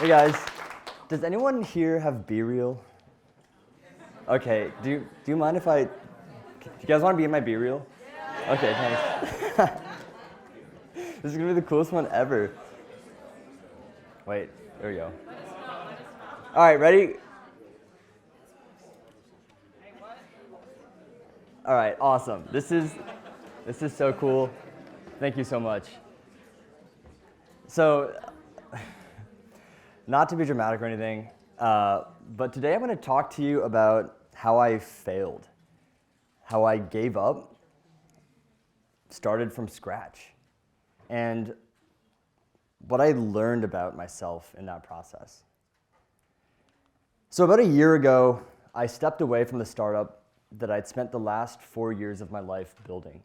Hey guys, does anyone here have Be Real? Okay, do you mind if do you guys want to be in my Be Real? Okay, thanks. This is gonna be the coolest one ever. Wait, there we go. All right, ready? All right, awesome. This is so cool. Thank you so much. So, not to be dramatic or anything, but today I'm going to talk to you about how I failed, how I gave up, started from scratch, and what I learned about myself in that process. So about a year ago, I stepped away from the startup that I'd spent the last 4 years of my life building.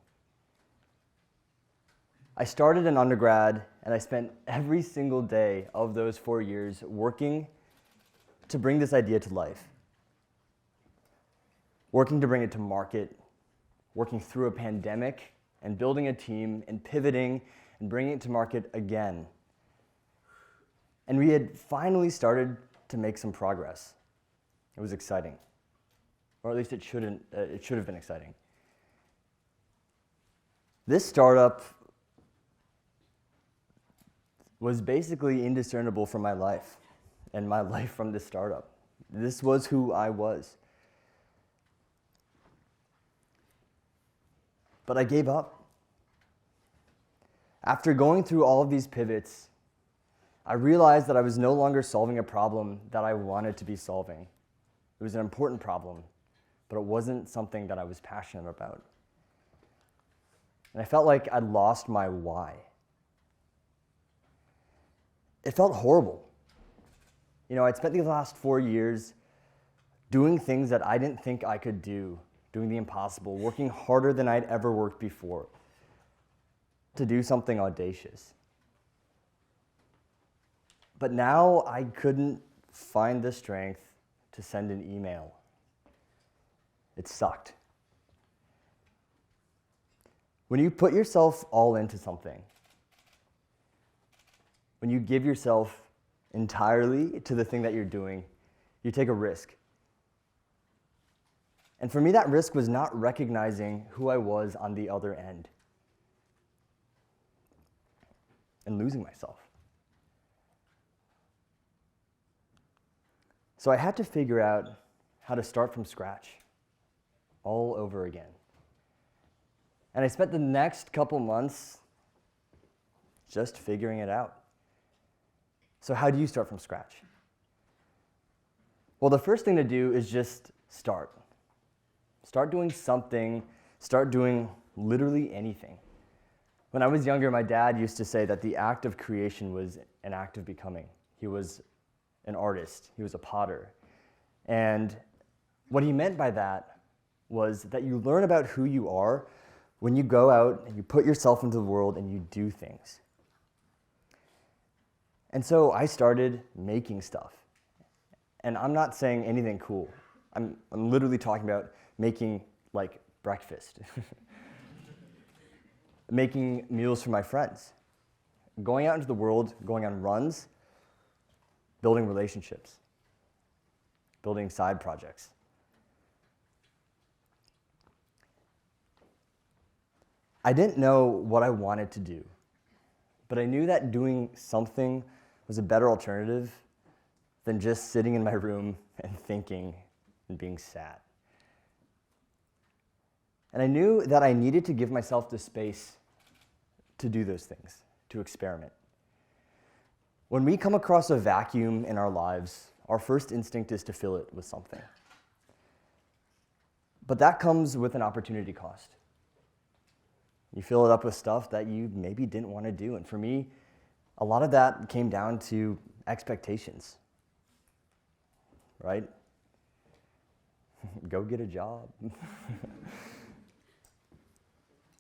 I started in undergrad, and I spent every single day of those 4 years working to bring this idea to life, working to bring it to market, working through a pandemic, and building a team, and pivoting, and bringing it to market again. And we had finally started to make some progress. It was exciting, or at least it should have been exciting. This startup was basically indiscernible from my life and my life from this startup. This was who I was. But I gave up. After going through all of these pivots, I realized that I was no longer solving a problem that I wanted to be solving. It was an important problem, but it wasn't something that I was passionate about. And I felt like I'd lost my why. It felt horrible. You know, I'd spent these last 4 years doing things that I didn't think I could do, doing the impossible, working harder than I'd ever worked before to do something audacious. But now I couldn't find the strength to send an email. It sucked. When you put yourself all into something, when you give yourself entirely to the thing that you're doing, you take a risk. And for me, that risk was not recognizing who I was on the other end and losing myself. So I had to figure out how to start from scratch all over again. And I spent the next couple months just figuring it out. So how do you start from scratch? Well, the first thing to do is just start. Start doing something. Start doing literally anything. When I was younger, my dad used to say that the act of creation was an act of becoming. He was an artist. He was a potter. And what he meant by that was that you learn about who you are when you go out and you put yourself into the world and you do things. And so I started making stuff. And I'm not saying anything cool. I'm literally talking about making like breakfast, making meals for my friends, going out into the world, going on runs, building relationships, building side projects. I didn't know what I wanted to do, but I knew that doing something was a better alternative than just sitting in my room and thinking and being sad. And I knew that I needed to give myself the space to do those things, to experiment. When we come across a vacuum in our lives, our first instinct is to fill it with something. But that comes with an opportunity cost. You fill it up with stuff that you maybe didn't want to do. And for me, a lot of that came down to expectations, right? Go get a job.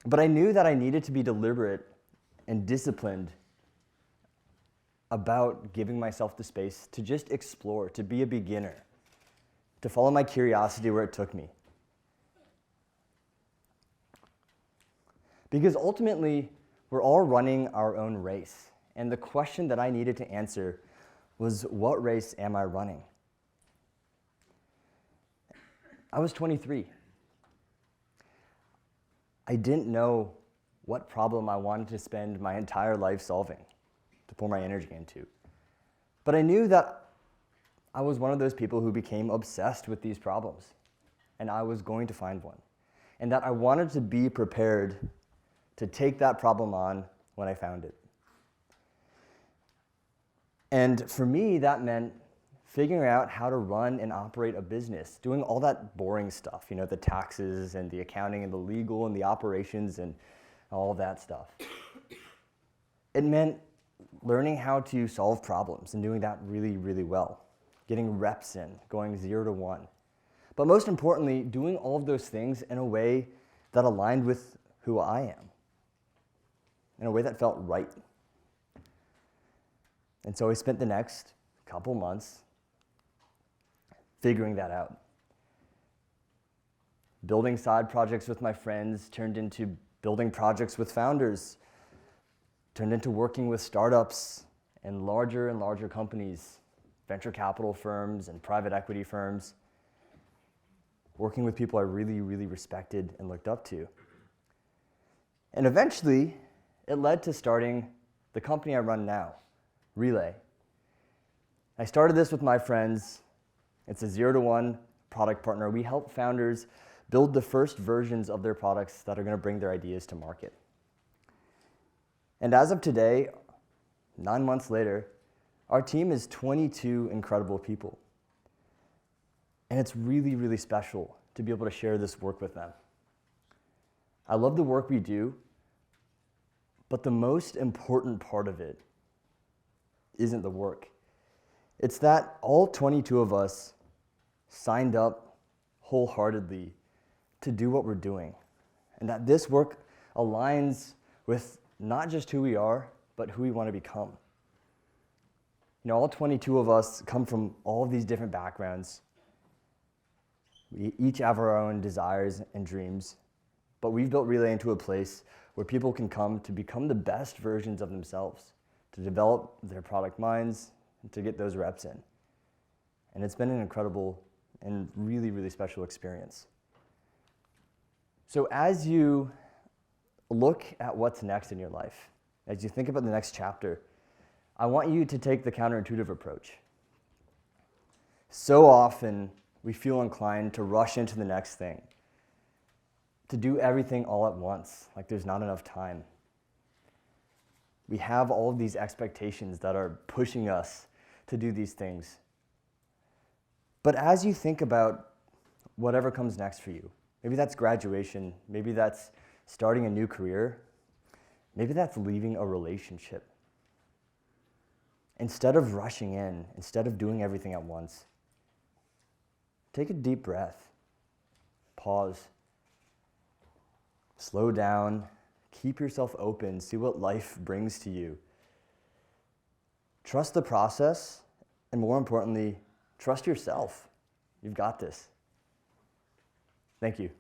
But I knew that I needed to be deliberate and disciplined about giving myself the space to just explore, to be a beginner, to follow my curiosity where it took me. Because ultimately, we're all running our own race. And the question that I needed to answer was, what race am I running? I was 23. I didn't know what problem I wanted to spend my entire life solving, to pour my energy into. But I knew that I was one of those people who became obsessed with these problems, and I was going to find one. And that I wanted to be prepared to take that problem on when I found it. And for me, that meant figuring out how to run and operate a business, doing all that boring stuff, the taxes and the accounting and the legal and the operations and all that stuff. It meant learning how to solve problems and doing that really, really well, getting reps in, going 0 to 1. But most importantly, doing all of those things in a way that aligned with who I am, in a way that felt right. And so I spent the next couple months figuring that out. Building side projects with my friends turned into building projects with founders, turned into working with startups and larger companies, venture capital firms and private equity firms, working with people I really, really respected and looked up to. And eventually, it led to starting the company I run now, Relay. I started this with my friends. It's a 0 to 1 product partner. We help founders build the first versions of their products that are going to bring their ideas to market. And as of today, 9 months later, our team is 22 incredible people. And it's really, really special to be able to share this work with them. I love the work we do, but the most important part of it isn't the work. It's that all 22 of us signed up wholeheartedly to do what we're doing, and that this work aligns with not just who we are, but who we want to become. All 22 of us come from all of these different backgrounds. We each have our own desires and dreams, but we've built Relay into a place where people can come to become the best versions of themselves, to develop their product minds, and to get those reps in. And it's been an incredible and really, really special experience. So as you look at what's next in your life, as you think about the next chapter, I want you to take the counterintuitive approach. So often, we feel inclined to rush into the next thing, to do everything all at once, like there's not enough time. We have all of these expectations that are pushing us to do these things. But as you think about whatever comes next for you, maybe that's graduation, maybe that's starting a new career, maybe that's leaving a relationship. Instead of rushing in, instead of doing everything at once, take a deep breath, pause, slow down, keep yourself open, see what life brings to you. Trust the process, and more importantly, trust yourself. You've got this. Thank you.